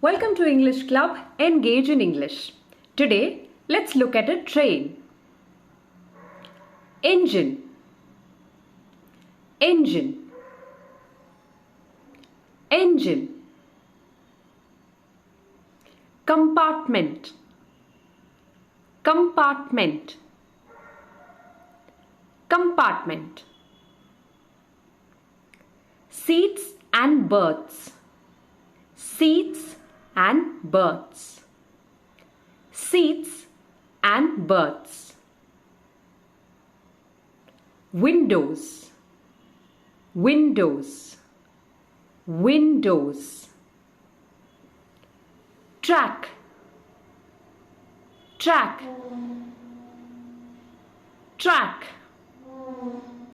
Welcome to English Club, Engage in English. Today, let's look at a train. Engine, engine, engine. Compartment, compartment, compartment. Seats and berths, seats and berths, seats and berths. Windows, windows, windows. Track, track, track.